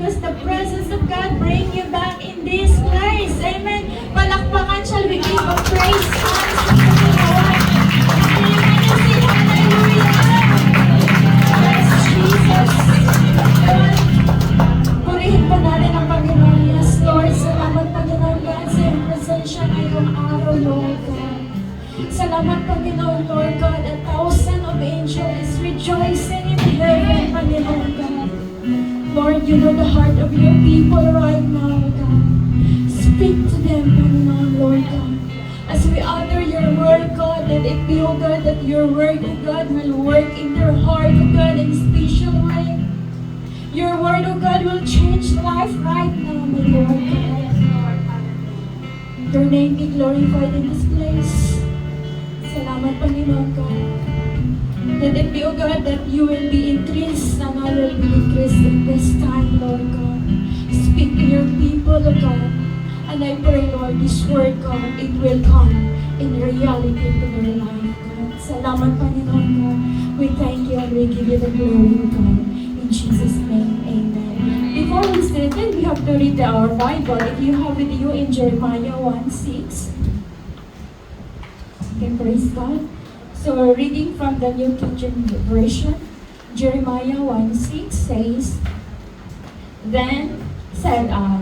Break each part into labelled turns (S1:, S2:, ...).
S1: because the presence of God bring you back in this place. Amen. Palakpakan, shall we give a praise thanks to the Lord? Amen. You say hallelujah. Yes, Jesus. Lord, purihin pa natin ang Panginoon. Yes, Lord. Salamat, Panginoon God, sa iyong presensya ngayong araw, Lord God. Salamat, Panginoon, Lord God. A thousand of angels is rejoicing in heaven, Panginoon God. Lord, you know the heart of your people right now, God. Speak to them, Panginoon, Lord God. As we honor your word, God, let it be, O God, that your word, O God, will work in their heart, O God, in a special way. Your word, O God, will change life right now, my Lord God. Your name be glorified in this place. Salamat, Panginoon God. Let it be, O God, that you will be increased and I will be increased in this time, Lord God. Speak to your people, O God. And I pray, Lord, this word, God, it will come in reality to their life, God. Salamat, Panginoon God. We thank you and we give you the glory, God. In Jesus' name, amen. Before we start, we have to read our Bible. If you have with you in Jeremiah 1:6. Okay, praise God. So, reading from the New King James Version, Jeremiah 1:6 says, Then said I,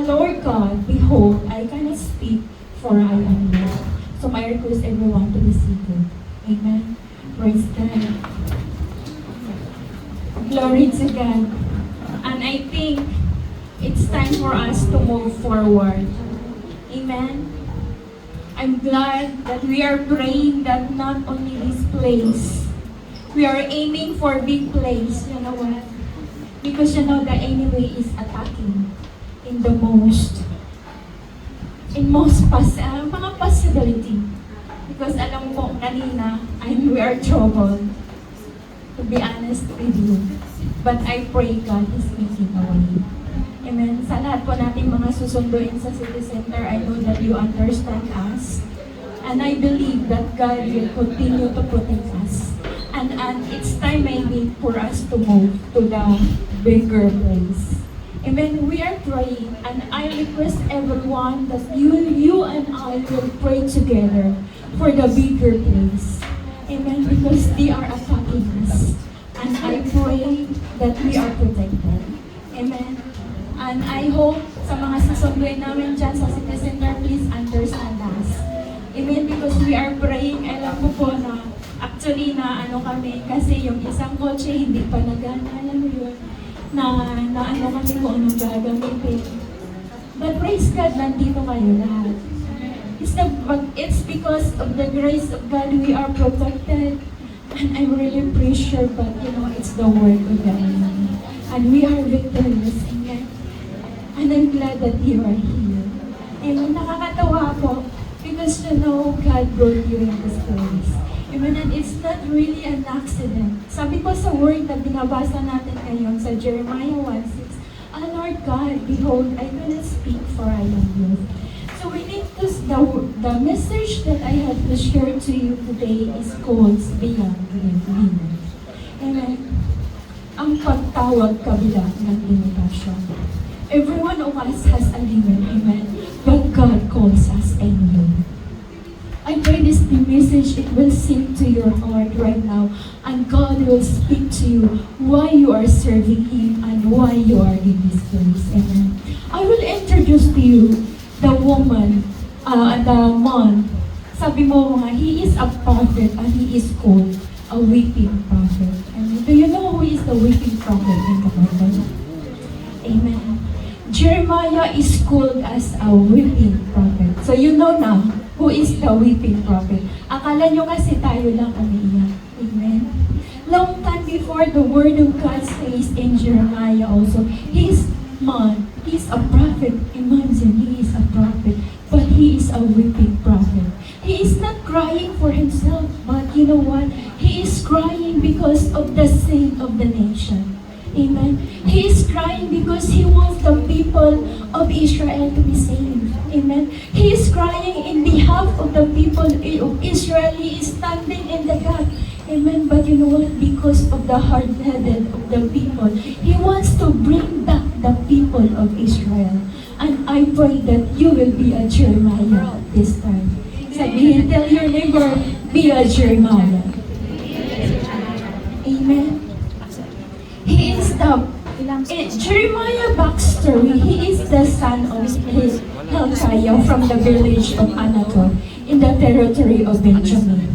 S1: Lord God, behold, I cannot speak, for I am Lord. So, my request everyone to be seated. Amen. Praise God. Glory to God. And I think it's time for us to move forward. Amen. I'm glad that we are praying that not only this place, we are aiming for big place. You know what? Because you know the enemy is attacking in the most mga possibility. Because alam ko kanina, we are troubled. To be honest with you. But I pray God is making a way. Amen. Sa lahat po nating mga susunduin sa City Center, I know that you understand us. And I believe that God will continue to protect us. And it's time maybe for us to move to the bigger place. Amen. We are praying, and I request everyone that you and I will pray together for the bigger place. Amen. Because they are attacking us. And I pray that we are protected. Amen. And I hope sa mga susunduin namin dyan sa City Center, please understand us. Amen. Because we are praying, alam ko po na actually na ano kami, kasi yung isang kotse hindi pa nagana, alam mo yun, na ano kami kung anong gagamitin. But praise God, nandito kayo lahat. It's because of the grace of God we are protected. And I'm really pretty sure, but you know, it's the word of God. And we are victorious. Amen. And I'm glad that you are here. Amen. Nakakatawa po because you know God brought you in this place. Amen. And it's not really an accident. Sabi ko sa word na binabasa natin ngayon sa Jeremiah 1:6, Lord God, behold, I cannot speak, for I am yours. So we need to, the message that I have to share to you today is called Beyond Limit. Amen. Ang pagtawag kabila ng limitasyon. Every one of us has a limit, amen. But God calls us anyway. I pray this message, it will sink to your heart right now. And God will speak to you why you are serving Him and why you are in this place. Amen. I will introduce to you the woman, the man. Sabi mo nga, he is a prophet and he is called a weeping prophet. And do you know who is the weeping prophet in the Bible? Amen. Jeremiah is called as a weeping prophet. So you know now who is the weeping prophet. Akala nyo kasi tayo lang umiiyak. Amen. Long time before the word of God says in Jeremiah also, he's a prophet. Imagine, he is a prophet, but he is a weeping prophet. He is not crying for himself, but you know what? He is crying because of the sin of the nation. Amen. He is crying because he wants the people of Israel to be saved. Amen. He is crying in behalf of the people of Israel. He is standing in the gap. Amen. But you know what? Because of the hard-headed of the people, he wants to bring back the people of Israel. And I pray that you will be a Jeremiah this time. Sabihin, tell your neighbor, be a Jeremiah. Amen. He is Jeremiah backstory. He is the son of Hilkiah from the village of Anatot in the territory of Benjamin.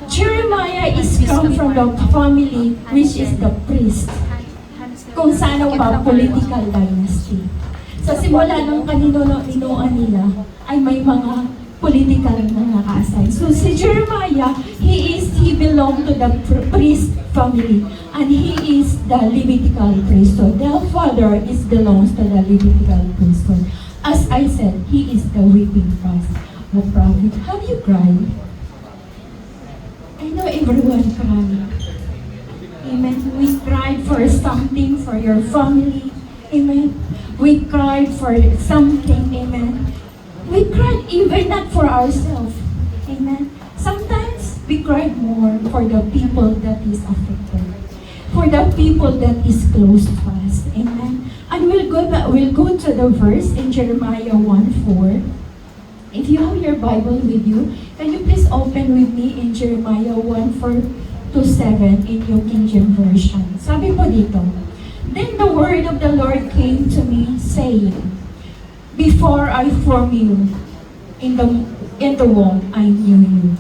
S1: Jeremiah is come from the family which is the priest. Kung saan pa political dynasty. Sa simula ng kaninuan nila ay may mga political na nakasay. So si Jeremiah, he belonged to the priest family and he is the Levitical priesthood. The father belongs to the Levitical priesthood. As I said, he is the weeping prophet. Have you cried? I know everyone cried. Amen. We cried for something for your family. Amen. We cried for something. Amen. We cried even not for ourselves. Amen. Sometimes we cried more for the people that is affected. For the people that is close to us. Amen. And we'll go to the verse in Jeremiah 1:4. If you have your Bible with you, can you please open with me in Jeremiah 1:4-7 in your King James Version. Sabi po dito, then the word of the Lord came to me, saying, before I formed you in the womb, I knew you.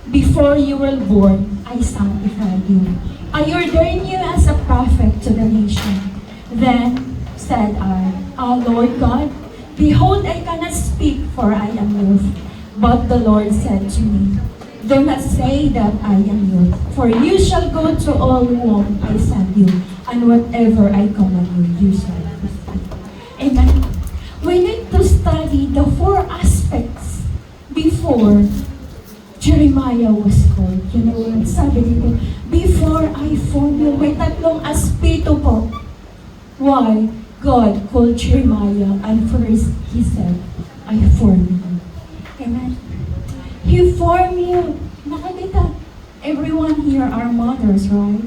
S1: Before you were born, I sanctified you. I ordained you as a prophet to the nation. Then said I, Lord God, behold, I cannot speak, for I am youth. But the Lord said to me, do not say that I am youth, for you shall go to all whom I send you, and whatever I command you, you shall do. Amen. We need to study the 4 aspects before Jeremiah was called. You know what? Sabi dito, before I formed you. May 3 aspeto po. Why God called Jeremiah, and first He said, I formed you. Amen. He formed you. Nakakita, everyone here are mothers, right?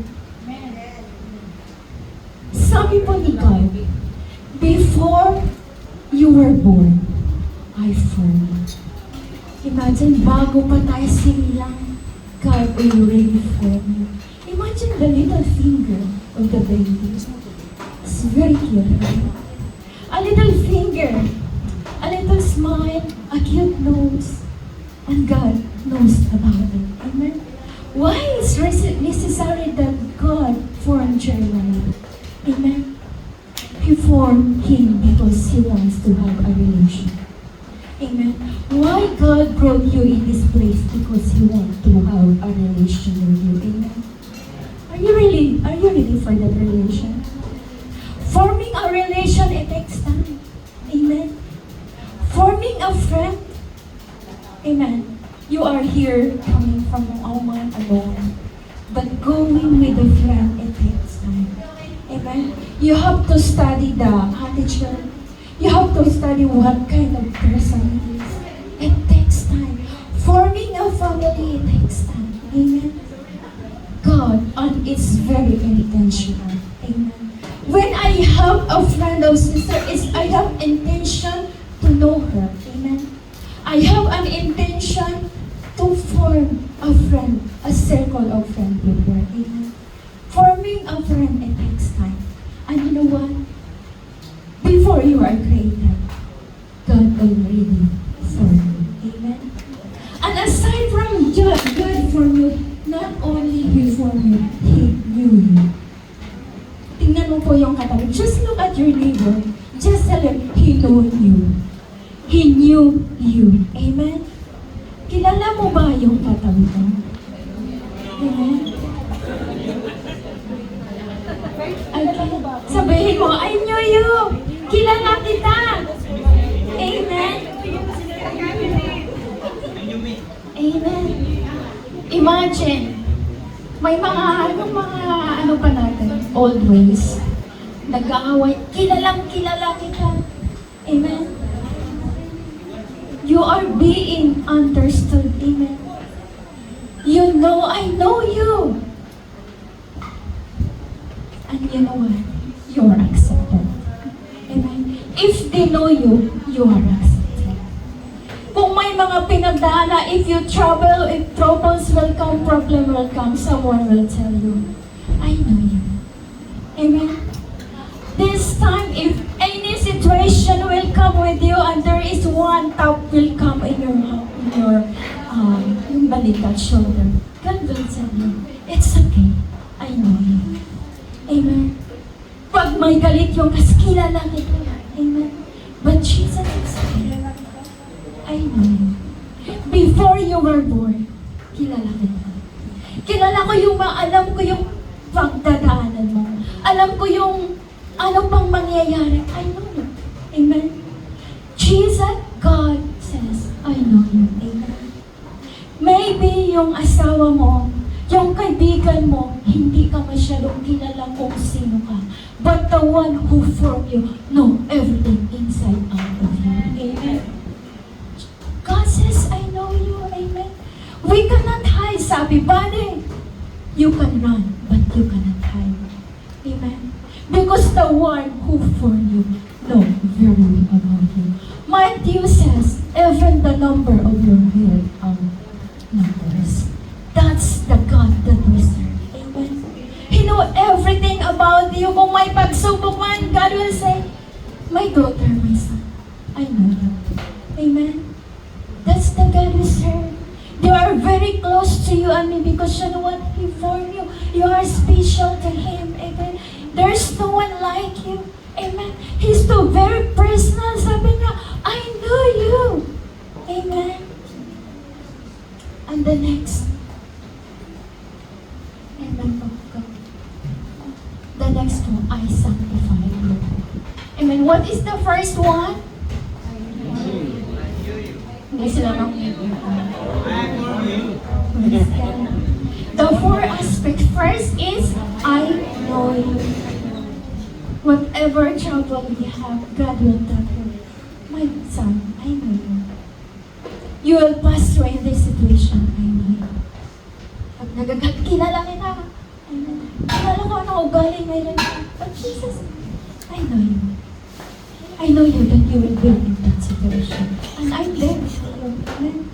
S1: Sabi po ni God, before you were born, I formed you. Imagine, bago pa tayo sinilang, God already formed you. Imagine the little finger of the baby. It's very cute, right? A little finger, a little smile, a cute nose, and God knows about it. Amen? Why is it necessary that God formed Jeremiah? Amen? He formed him because he wants to have a relation. Amen. Why God brought you in this place? Because He wants to have a relation with you. Amen. Are you ready for that relation? Forming a relation, it takes time. Amen. Forming a friend. Amen. You are here coming from Oman alone. But going with a friend, it takes time. Amen. You have to study the attitude. You have to study what kind of person he is. It takes time. Forming a family, it takes time. Amen. God, and it's very intentional. Amen. When I have a friend or sister, I have intention to know her. Amen. I have an intention to form a friend, a circle of friends with her. Amen. Forming a friend, it takes time. And you know what? Before you are created, God already formed you. Amen. And aside from God formed you, not only He formed you, He knew you. Tingnan mo po yung katabi. Just look at your neighbor. Just tell him, He knew you. He knew you. Amen. Kilala mo ba yung katabi mo? Amen. Sabihin mo, I knew you. Kilala kita. Amen. Amen. Imagine, may mga ano pa natin, old ways. Nag-aaway, kilala kita. Amen. You are being understood. Amen. You know, I know you. And you know what? You're accepted. If they know you, you are accepted. Kung may mga pinagdaanan, if you trouble, if troubles will come, problem will come, someone will tell you, I know you. Amen? This time, if any situation will come with you and there is one tap will come in your yung balikat shoulder, God will tell you, it's okay. I know you. Amen? Pag may galit yung kilala kita. Amen? But Jesus is here. I know you. Before you were born, kilala kita. Kilala ko yung alam ko yung pagdadaanan mo. Alam ko yung ano pang mangyayari. I know you. Amen? Jesus, God says, I know you. Amen? Maybe yung asawa mo, yung kaibigan mo, hindi ka masyadong kilala kung sino ka. But the one who formed you know everything inside out of you. Amen? God says, I know you. Amen? We cannot hide, sabi, buddy. You can run, but you cannot hide. Amen? Because the one who formed you know very well about you. Matthew says, even the number of your hair are numbers. That's the God that we serve. Amen? He know everything about you. Kung may pagsubok man, God will say, my daughter, my son, I know you. Amen? That's the God we serve. They are very close to you and me because you know what? He formed you. You are special to Him. Amen? There's no one like you. Amen? He's so very personal. Sabi niya, I know you. Amen? And the next. Amen. The next one, I sanctify you. Amen. What is the first one? Hindi sila The four aspects. First is, I know you. Whatever trouble you have, God will tell you, my son, I know you. You will pass through in this situation, I know you. Pag nagagat, kilala kita. Amen. Kilala ko anong ugali ngayon. But Jesus, I know you. I know you that you will be in that situation. And I'm there for you. Amen.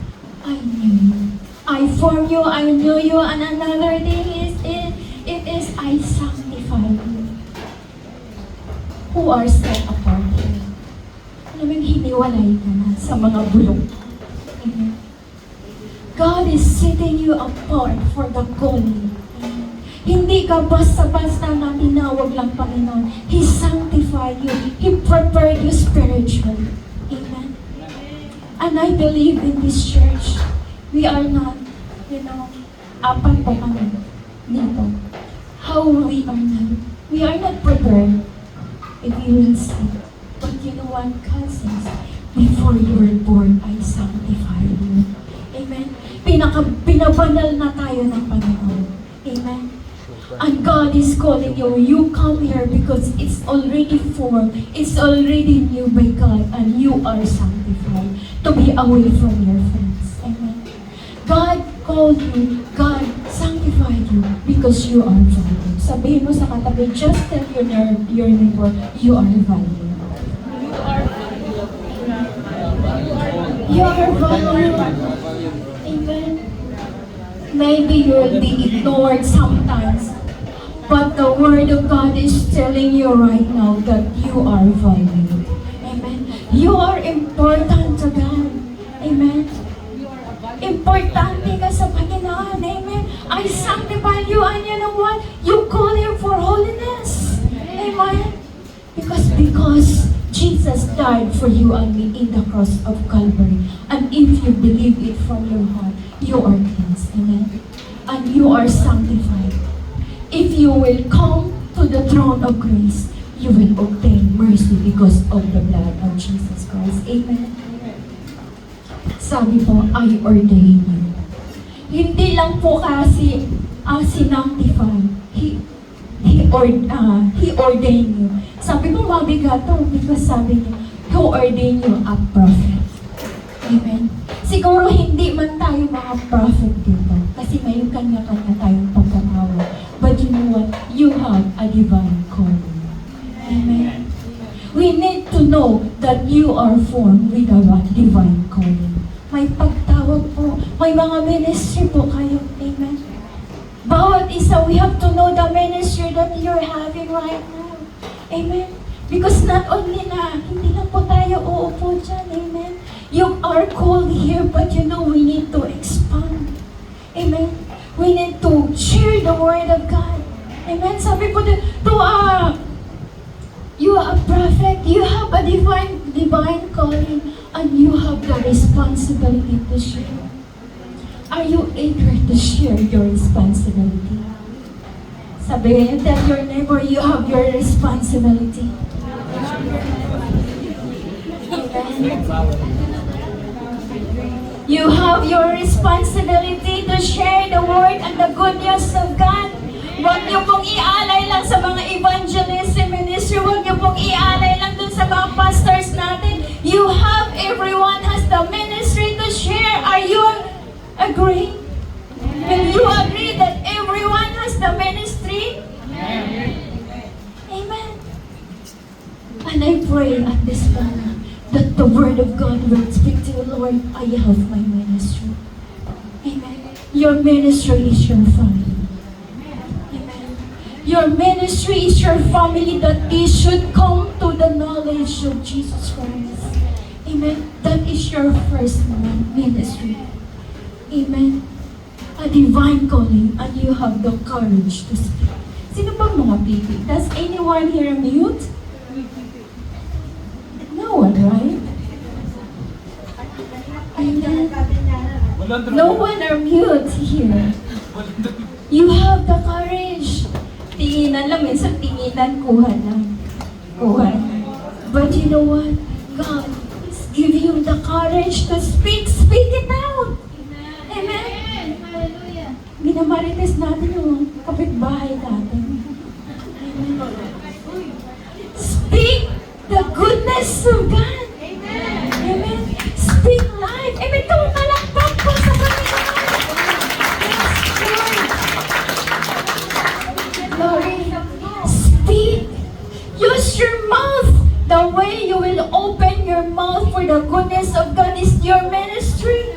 S1: I knew you. I formed you, I knew you, and another thing is, it is I sanctify you. Who are set apart here. Alam mo, hiniwalay ka na sa mga bulong. Amen. God is setting you apart for the calling. Amen. Hindi ka basta-basta na tinawag lang Panginoon. He sanctified you. He prepared you spiritually. Amen. And I believe in this church, we are not, apat pa kami dito. How we are not prepared if you will see. But you know what God says? Before you were born, I sanctified you. Amen? Pinabanal na tayo ng Panginoon. Amen? And God is calling you. You come here because it's already formed. It's already new by God. And you are sanctified to be away from your friends. Amen? God called you. God sanctified you because you are valued. Sabihin mo sa katabi, just tell your neighbor, you are valued. You are valued. Amen. Maybe you will be ignored sometimes, but the Word of God is telling you right now that you are valued. Amen. You are important to God. Amen. Importante ka sa Panginoon. Amen. I sanctify you, and you know what? You call Him for holiness. Amen. Because Jesus died for you and me in the cross of Calvary. And if you believe it from your heart, you are cleansed. Amen. And you are sanctified. If you will come to the throne of grace, you will obtain mercy because of the blood of Jesus Christ. Amen. Sabi po, I ordain you. Hindi lang po kasi sinantify. He ordained you. Sabi ko, mabigat to because sabi niya, Who ordained you a prophet? Amen. Siguro hindi man tayo mga prophet dito kasi may kanya-kanya tayong pagkatawag. But you know what? You have a divine calling. Amen. We need to know that you are formed with a divine calling. May pagtawag po, may mga ministry po kayo. Amen. Bawat isa, we have to know the ministry that you're having right now. Amen. Because not only na, hindi lang po tayo uupo dyan. Amen. You are called here, but you know we need to expand. Amen. We need to share the word of God. Amen. Sabi po you are a prophet, you have a divine calling, and you have the responsibility to share. Are you eager to share your responsibility? Sabi, tell your neighbor, you have your responsibility. You have your responsibility to share the word and the good news of God. Huwag niyo pong ialay lang sa mga evangelism ministry. Huwag niyo pong ialay lang dun sa mga pastors natin. You have, everyone has the ministry to share. Are you agree? Will you agree that everyone has the ministry? Amen. And I pray at this moment that the word of God will speak to you, Lord. I have my ministry. Amen. Your ministry is your family. Your ministry is your family, that they should come to the knowledge of Jesus Christ. Amen. That is your first ministry. Amen. A divine calling, and you have the courage to speak. Sino ba mga baby? Does anyone here mute? No one, right? Amen. No one are mute here. You have the courage. Tinginan lang, minsan tinginan, kuha lang. Kuha. But you know what? God is giving you the courage to speak. Speak it out. Amen. Hallelujah. Minamarites natin yung kapitbahay natin. Amen. Speak the goodness of God. Amen. Amen. Speak life. Amen. Tumalakpak po sa Panginoon. Glory. Speak. Use your mouth. The way you will open your mouth for the goodness of God is your ministry.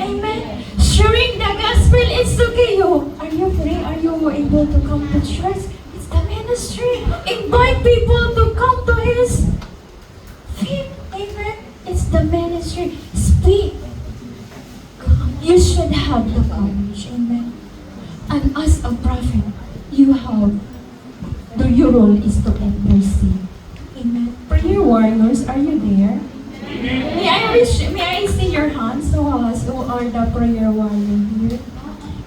S1: Amen. Sharing the gospel is okay. Are you free? Are you able to come to church? It's the ministry. Invite people to come to His feet. Amen. It's the ministry. Speak. You should have the courage. Amen. And as a prophet, you have, your role is to intercede. Amen. Prayer warriors, are you there? May I see your hands? Who are the prayer warrior here?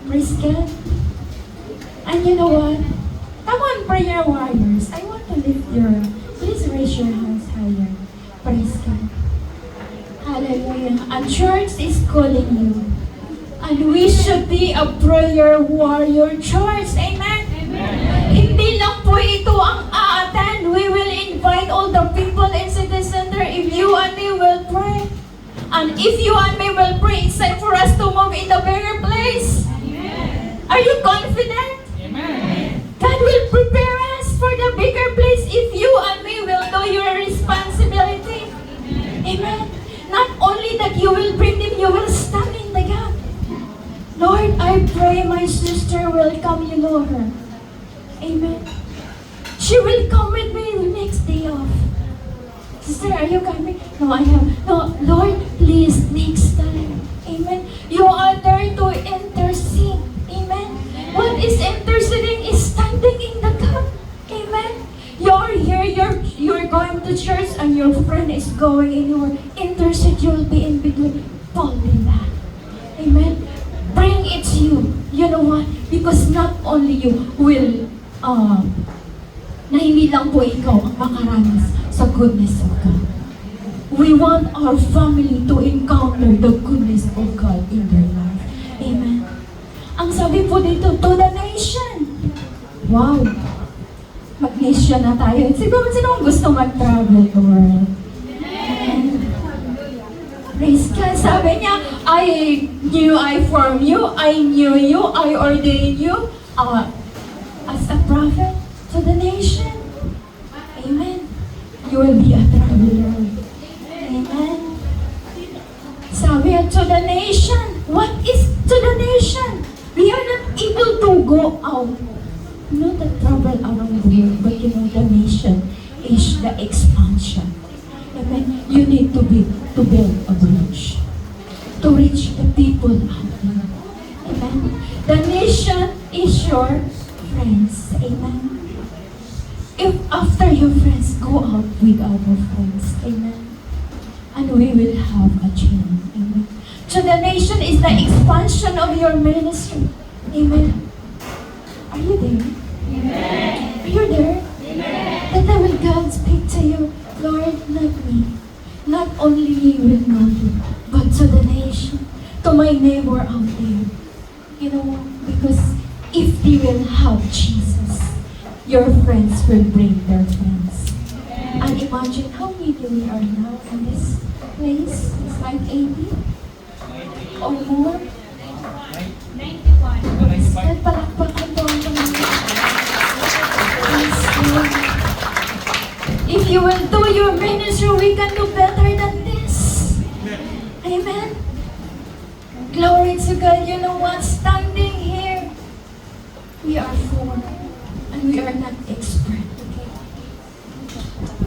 S1: Praise God. And you know what? Come on, prayer warriors. I want to lift please raise your hands higher. Praise God. Hallelujah. And church is calling you. And we should be a prayer warrior church. Amen? Amen. Hindi lang po ito ang a-attend. We will invite all the people inside the center if you and me will pray. And if you and me will pray, it's time for us to move in the bigger place. Amen. Are you confident? Amen. God will prepare us for the bigger place if you and me will do your responsibility. Amen. Not only that you will bring them, you will stand in the gap. Lord, I pray my sister will come, you know her. Amen. She will come with me the next day off. Sister, are you coming? No, I am. No, Lord, please, next time. Amen. You are there to intercede. Amen. What is interceding is standing in the gap. Amen. You're here, you're going to church, and your friend is going anywhere. Intercede, you'll be in between. Fall in that. Amen. Bring it to you. You know what? Because not only you will, na hindi lang po ikaw ang makaranas sa goodness of God. We want our family to encounter the goodness of God in their life. Amen. Ang sabi po dito, to the nation. Wow. Mag-nation na tayo. Siguro sino ang gusto mag-travel the world? Amen. Praise God. Sabi niya, I formed you, I knew you, I ordained you as a prophet to the nation. Amen. You You will be a traveler. Amen. Sabi to the nation, what is to the nation? We are not able to go out. Not to travel around the world, but the nation is the expansion. Amen. You need to build a bridge to reach the people out there. Amen. The nation is your friends. Amen. If after your friends, go out with our friends. Amen. And we will have a change. Amen. So the nation is the expansion of your ministry. Amen. Are you there? Amen. Are you there? Amen. That I will God speak to you. Lord, not me. Not only He will know you, but to the nation, to my neighbor out there. Because if they will have Jesus, your friends will bring their friends. And imagine how many we are now in this place. It's like 80 or more. 91. Palakpakan po ang if you will do your ministry, we can do better than this. Amen. Glory to God. You know what? Standing here, we are four, and we are not expert. Okay?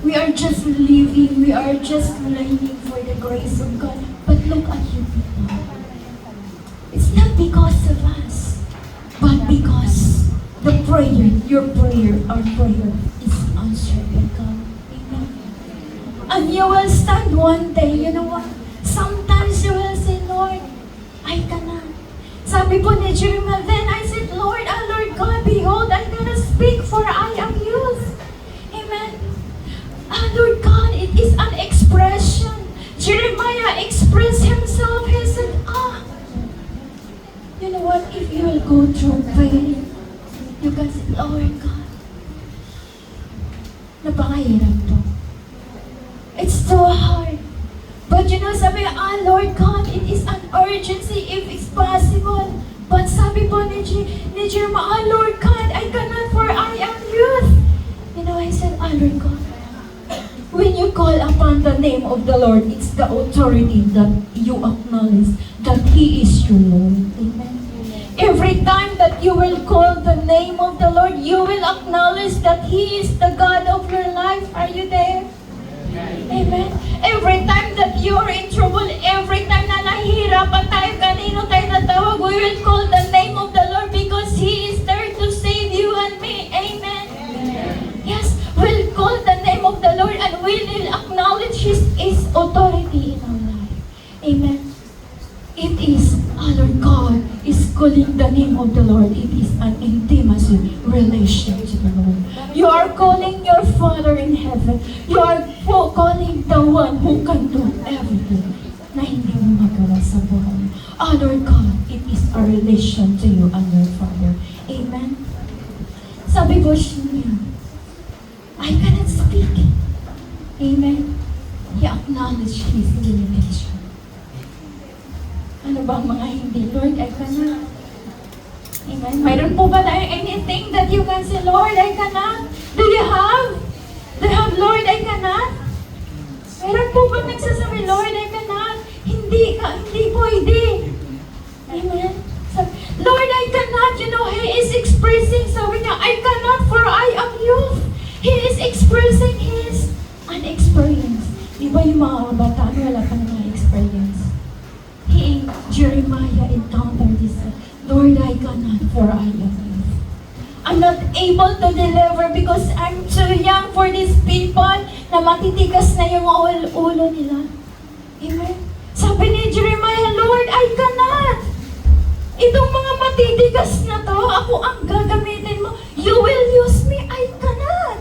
S1: We are just living. We are just learning for the grace of God. But look at you people. It's not because of us, but because the prayer, your prayer, our prayer is answered by God. Amen. And you will stand one day, you know what? Sometimes you will say, Lord, I cannot. Sabi po ni Jeremiah, then I said, Lord, Lord God, behold, I cannot speak for I am youth. Amen. Lord God, it is an expression. Jeremiah expressed himself. He said, you know what? If you will go through pain, you can say, Lord God, napakahirap to. It's so hard. But sabi, Lord God, it is an urgency if it's possible. But sabi po ni Jeremiah, Lord God, I cannot for I am youth. I said, Lord God, when you call upon the name of the Lord, it's the authority that you acknowledge that He is your Lord. Amen. Every time that you will call the name of the Lord, you will acknowledge that He is the God of your life. Are you there? Amen. Every time that you are in trouble, every time na nahihirapan tayo, kanino tayo natawag, we will call the name of the Lord because He is there to save you and me. Amen. Yes, we'll call the name of the Lord and we will acknowledge His authority in our life. Amen. It is, our God is calling the name of the Lord. It is an intimacy relation to the Lord. You are calling your Father in heaven. You are calling the one who can do everything na hindi mo magawa sa buhay. Our God, it is a relation to you and your Father. Amen. Sabi po niya, I cannot speak. Amen. He acknowledged his limitation. Ano ba mga hindi? Lord, I cannot. Amen. Mayroon po ba tayo anything that you can say, Lord, I cannot? Do you have? Do you have, Lord, I cannot? Mayroon po ba nagsasabi, Lord, I cannot? Hindi pwede. Amen. Lord, I cannot. He is expressing, sabi niya, I cannot for I am youth. He is expressing his unexperience. Di ba yung mga kabataan, wala pa naman experience. Jeremiah encountered this. Lord, I cannot for I am youth. I'm not able to deliver because I'm too young for these people na matitigas na yung ulo nila. Amen. Sabi ni Jeremiah, Lord, I cannot. Itong mga matitigas na to, ako ang gagamitin mo. You will use me. I cannot.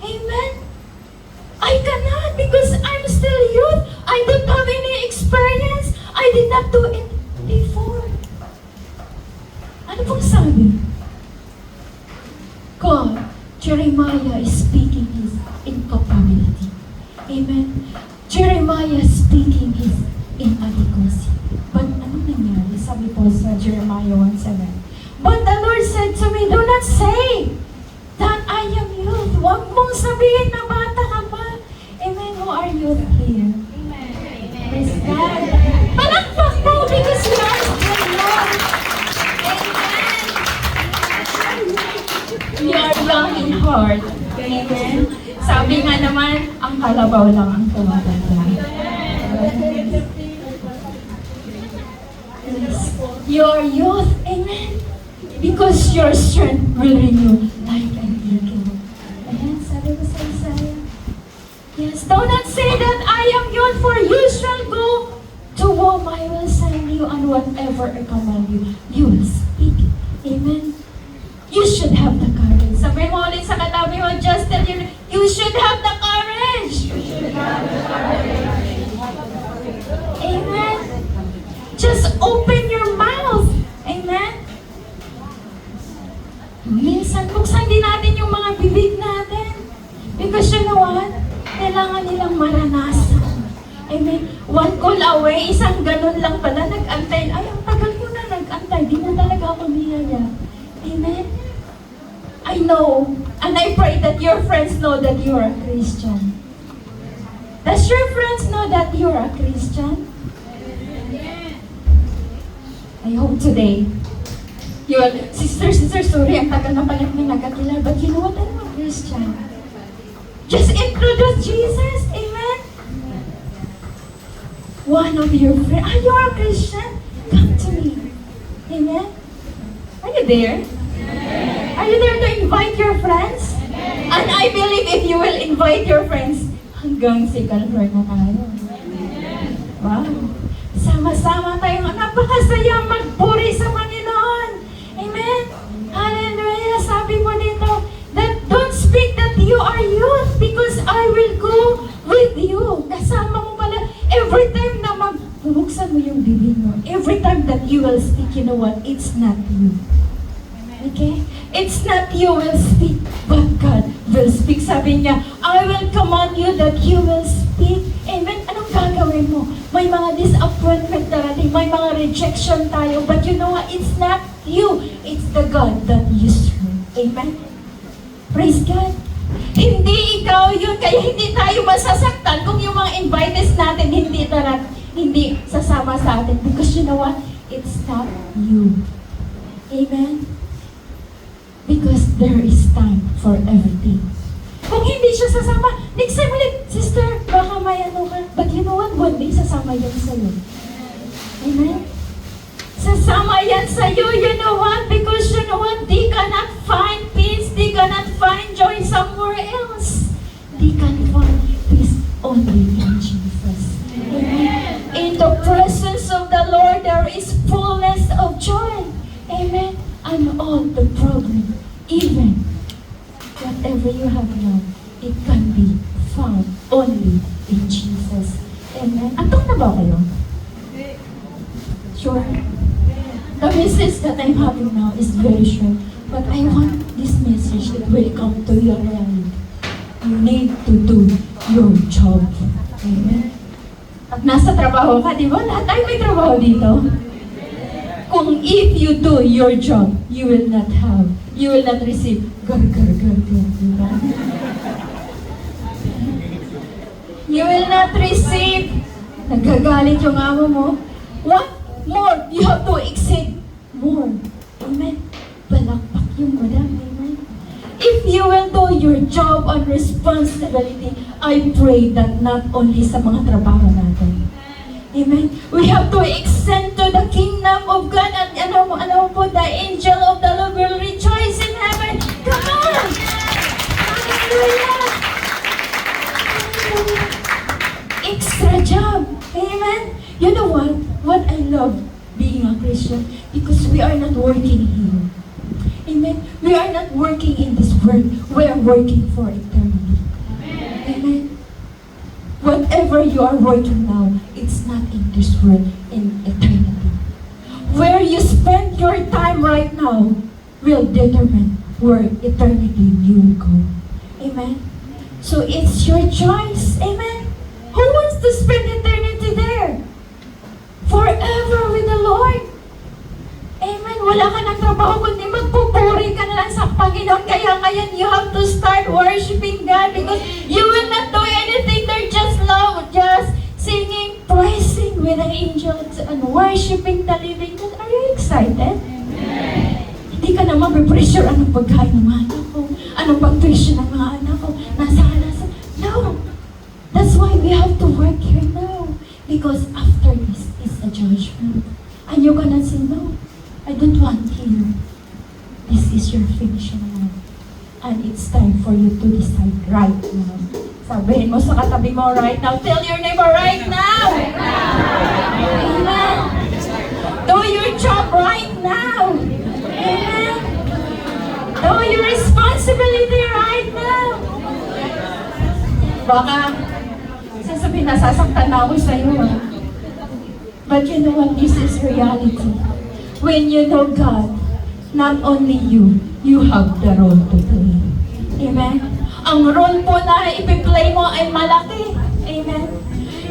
S1: Amen. I cannot because I'm still youth. I don't have any experience. I did not do it before. Ano pong sabi? God, Jeremiah is speaking his incapability. Amen. Jeremiah speaking his inadequacy. But ano nangyari? Sabi po sa Jeremiah 1:7. But the Lord said to me, do not say that I am youth. Huwag mong sabihin na bata ka pa. ang kalabaw lang ang tumatanda. Your youth, amen. Because your strength will renew like an eagle. Ayan, sabi ko sa Isaiah. Yes, do not say that I am young, for you shall go to whom I will send you, and whatever I command you, you will speak. Amen. You should have the courage. Sabi mo ulit sa katabi mo, just tell you should have the courage. You should have the courage. Amen. Just open your mouth. Amen. Minsan, buksan din natin yung mga bibig natin. Because you know what? Kailangan nilang maranasan. Amen. One call away, isang ganun lang pala, nag-antay. Ay, ang tagal ko na nag-antay. Di mo talaga ako niyaya. Amen. I know, and I pray that your friends know that you are a Christian. Does your friends know that you are a Christian? I hope today, Sister, sorry, ang tagal na pala na nagkakilala, but you know what? I'm a Christian. Just introduce Jesus. Amen. One of your friends, are you a Christian? Come to me. Amen. Are you there? Are you there to invite your friends? And I believe if you will invite your friends, hanggang si Calvary na tayo. Wow. Sama-sama tayong napakasaya magpuri sa Panginoon. Amen. Hallelujah. Sabi mo dito, that don't speak that you are youth because I will go with you. Kasama mo pala. Every time na bubuksan mo yung bibig mo, every time that you will speak, you know what? It's not you. Okay? It's not you will speak, but God will speak. Sabi niya, I will command you that you will speak. Amen? Anong gagawin mo? May mga disappointment darating, may mga rejection tayo, but you know what? It's not you. It's the God that you serve. Amen? Praise God. Hindi ikaw yun, kaya hindi tayo masasaktan kung yung mga invitees natin hindi sasama sa atin. Because you know what? It's not you. Amen? Because there is time for everything. Kung hindi siya sasama, next time ulit, sister, baka may ano ka. But you know what? One day, sasama yan sa'yo. Amen? Sasama yan sa'yo, you know what? Because you know what? They cannot find peace. They cannot find joy somewhere else. They can find peace only in Jesus. Amen? In the presence of the Lord, there is fullness of joy. Amen? And all the problem, even whatever you have now, it can be found only in Jesus. Amen? Antong na ba kayo? Sure? The message that I'm having now is very short, but I want this message that will come to your reality. You need to do your job. Amen? At nasa trabaho ka, di ba? Lahat tayo may trabaho dito. Kung if you do your job, you will not receive gar. Diba? You will not receive, nagagalit yung amo mo. What more? You have to exceed more. Amen? Balakpak yung madam. Amen? If you will do your job and responsibility, I pray that not only sa mga trabaho natin. Amen. We have to extend to the kingdom of God, and ano po, the angel of the Lord will rejoice in heaven. Come on! Hallelujah! Extra job. Amen. You know what? What I love being a Christian, because we are not working here. Amen. We are not working in this world. We are working for eternity. Amen. Whatever you are working now, it's not in this world, in eternity. Where you spend your time right now will determine where eternity you will go. Amen? So it's your choice. Amen? Who wants to spend eternity there? Forever with the Lord. Amen? Wala ka ng trabaho kundi magpupuri ka na lang sa Panginoon. Kaya ngayon you have to start worshiping God, because you will not do anything there, just love, just singing, praising with the angels, and worshiping the living God. Are you excited? Hindi ka na mapipressure anong pagkain ng mga anak ko, anong pag-tuition ng mga anak ko, nasa. No! we have to work here now. Because after this is a judgment. And you're gonna say, no, I don't want here. This is your finishing line. And it's time for you to decide right now. Sabihin mo sa katabi mo right now. Tell your neighbor right now. Right now. Amen. Do your job right now. Amen. Do your responsibility right now. Baka sasabihin na sasaktan na ako sa iyo. But you know what? This is reality. When you know God, not only you have the role to play. Amen? Ang role po na ipi-play mo ay malaki. Amen?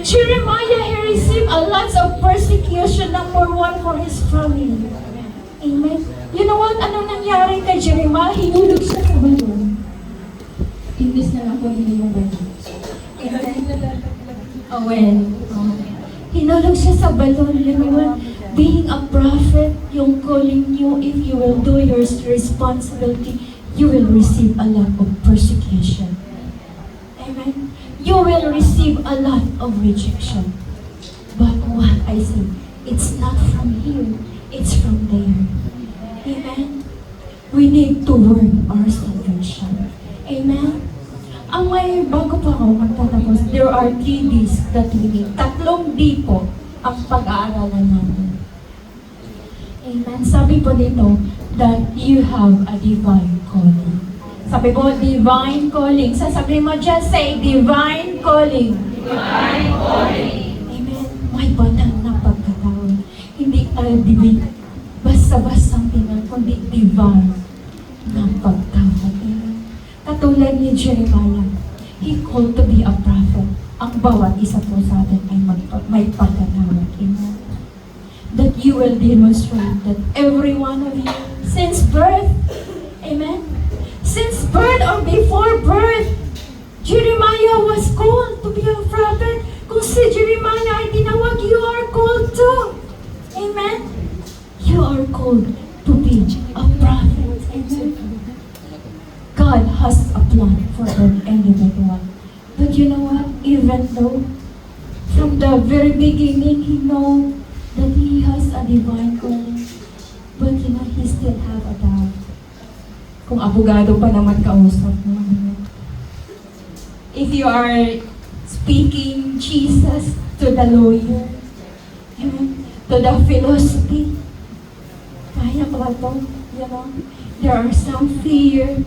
S1: Jeremiah, he received a lot of persecution, number one, for his family. Amen? You know what? Anong nangyari kay Jeremiah? Hinulog siya sa balon. Imbis na lang po yung balon. Amen? Hinulog siya sa balon. You know what? Being a prophet, yung calling you, if you will do your responsibility, you will receive a lot of persecution. Amen? You will receive a lot of rejection. But what I say, it's not from here, it's from there. Amen? We need to work our salvation. Amen? Ang may, bago pa ako magtatapos, there are 3 Ds that we need. 3 D po ang pag-aaralan natin. Amen. Sabi po dito that you have a divine calling. Sabi po, divine calling. Sasabihin mo, just say, divine calling. Divine calling. Amen. May batang na pagkatawag. Hindi divine. Basta-basta tingnan, kundi divine na pagtawag. Amen. Katulad ni Jeremiah, he called to be a prophet. Ang bawat isa po sa atin ay may pagkatawag. Amen. That you will demonstrate that every one of you, since birth, amen, since birth or before birth, Jeremiah was called to be a prophet. Kung si Jeremiah ay tinawag, you are called to. Amen. You are called to be a prophet. Amen. God has a plan for every individual. But you know what? Even though from the very beginning, he knows that he has a divine calling, but you know, he still have a doubt. Kung abogado pa naman kausap mo. If you are speaking Jesus to the lawyer, amen, to the philosophy, kaya ko ba ito? You know, there are some fear,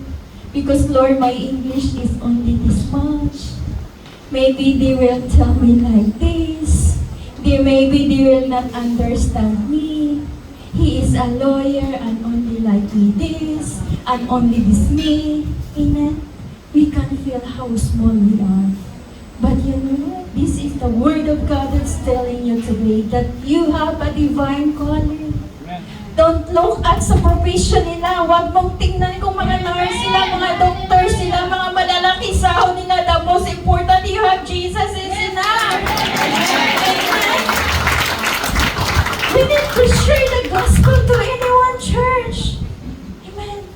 S1: because Lord, my English is only this much. Maybe they will tell me like this. Maybe they will not understand me. He is a lawyer and only like me this, and only this me. Amen? We can feel how small we are. But you know, this is the word of God that's telling you today that you have a divine calling. Don't look at sa profession nila. Huwag mong tingnan kung mga nurse sila, mga doctor sila, mga malalaki sahod nila. The most important, you have Jesus is enough. Amen. We need to share the gospel to anyone, church. Amen.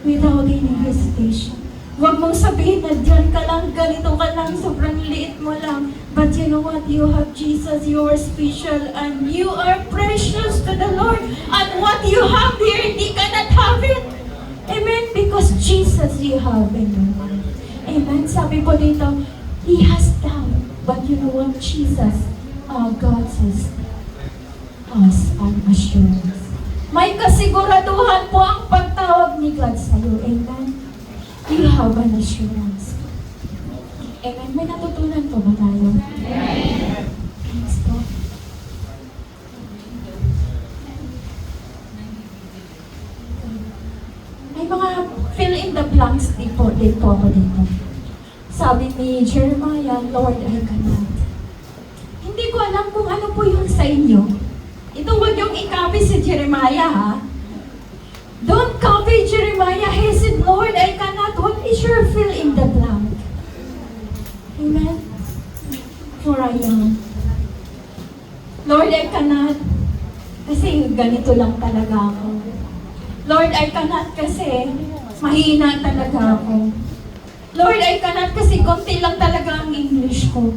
S1: Without any hesitation. Huwag mong sabihin na dyan ka lang, ganito ka lang, sobrang liit mo lang. But you know what? You have Jesus, you are special, and you are precious to the Lord. And what you have here, hindi ka not have it. Amen? Because Jesus you have in your life. Amen? Sabi po dito, he has doubt. But you know what? Jesus, God says, us an assurance. May kasiguraduhan po ang pagtawag ni God sa iyo. Amen? You have an assurance. Amen? May natutunan po ba tayo? Amen. Thanks po. May mga fill in the blanks din po ako dito. Sabi ni Jeremiah, Lord, I cannot. Hindi ko alam kung ano po yung sa inyo. Ito wag yung i-copy si Jeremiah, ha? Don't copy Jeremiah. He said, Lord, I cannot. What is your fill in the blank? Amen? For I am. Lord, I cannot. Kasi ganito lang talaga ako. Lord, I cannot kasi mahina talaga ako. Lord, I cannot kasi konti lang talaga ang English ko.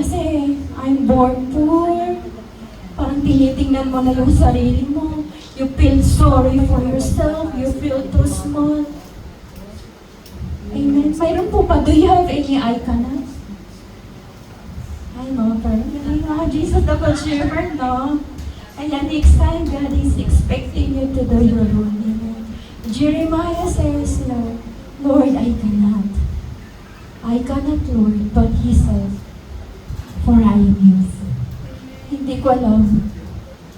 S1: Kasi I'm born poor. Parang tinitingnan mo na yung sarili mo. You feel sorry for yourself. You feel too small. Amen. Mayroon po pa, do you have any icon? I know, pero Jesus the Good Shepherd, no? Ayan, next time, God is expecting you to do your own. Amen. Jeremiah says, Lord, I cannot. I cannot, Lord. But he says, for I am youth. Hindi ko alam.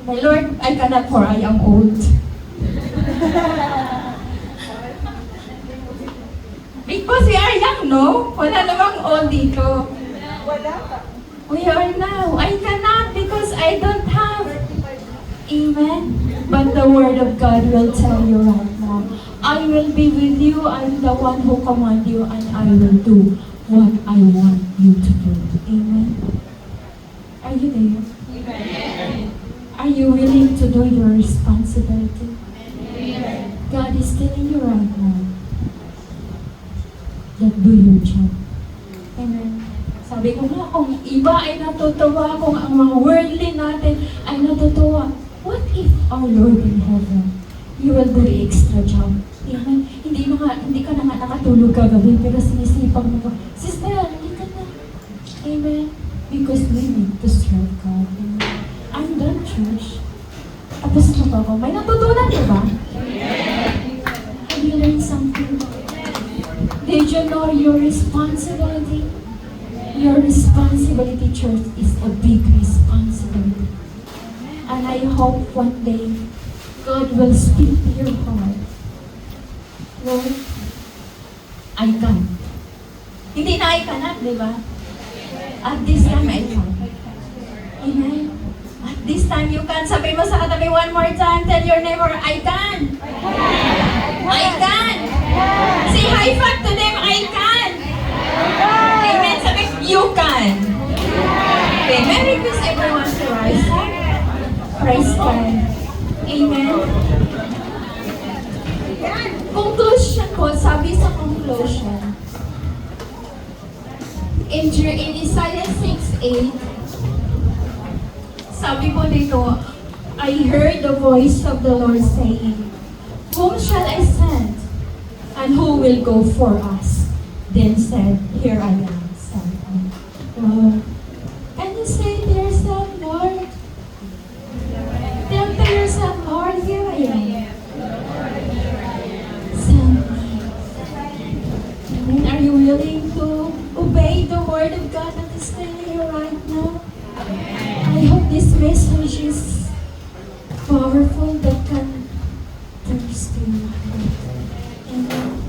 S1: My Lord, I cannot for I am old. Because we are young, no? Wala namang old dito.
S2: Wala ka.
S1: We are now. I cannot because I don't have. Amen. But the word of God will tell you right now. I will be with you. I'm the one who command you and I will do what I want you to do. Amen. Are you there?
S2: Amen.
S1: Are you willing to do your responsibility?
S2: Amen.
S1: God is telling you right now that do your job. Amen. Sabi ko nga, kung iba ay natutuwa, kung ang mga worldly natin ay natutuwa, what if our Lord in heaven, you will do the extra job? Amen. Hindi ka na nga nakatulog kagabi, pero sinisipang mo, Sister, hindi ka na. Amen. Because we need to serve God. Amen. I'm done, church. Tapos na ba ako? May natutunan niyo ba? Have you learned something? Did you know your responsibility? Your responsibility, church, is a big responsibility. And I hope one day, God will speak to your heart. Lord, I can. Hindi na I cannot, di ba? At this time, I can. Amen? At this time, you can. Sabi mo sa katabi one more time, tell your neighbor, I can. I can. Say high five to them, I can. Amen. Sabi, you can. Okay, Merry Christmas everyone to rise. Praise God. Amen. Conclusion po, sabi sa conclusion, in Isaiah 6:8, sabi po dito, I heard the voice of the Lord saying, whom shall I send? And who will go for us? Then said, here I am, send me. Can you say to yourself, Lord? Tell to yourself, Lord, here I am. Send me. Amen. Are you willing to obey the word of God that is telling you right now? I hope this message is powerful that can touch your heart. Amen.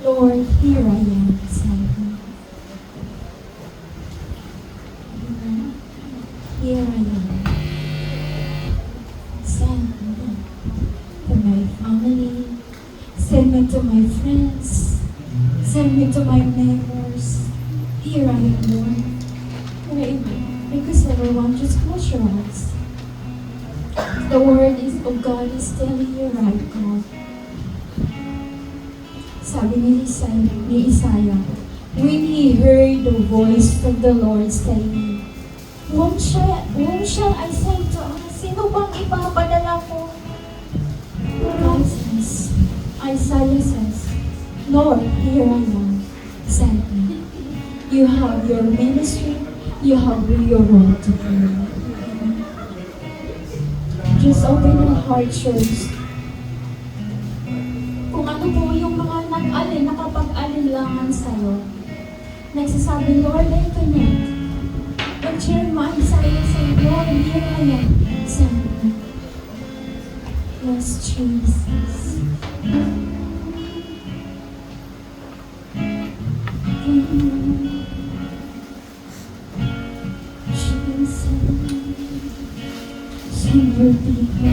S1: Lord, here I am, send me. Amen. Here I am. Send me to my family. Send me to my friends. Send me to my neighbors. Here I am, Lord. Pray. Because everyone, just close your eyes. The word of God is telling you right now. Sabi ni Isaiah, when he heard the voice of the Lord saying, whom shall I send to us? Sino bang ipapadala ko? God says, Isaiah says, Lord, here I am, send me. You have your ministry, you have your role to play. Just open your heart, church. Kung ano po yung mga nakapag-alinlangan sa'yo, nagsasabi, Lord, I cannot. Pag-share mo, Isaiah say, Lord, here I am, send me. Yes, Jesus. Jesus. Send your people.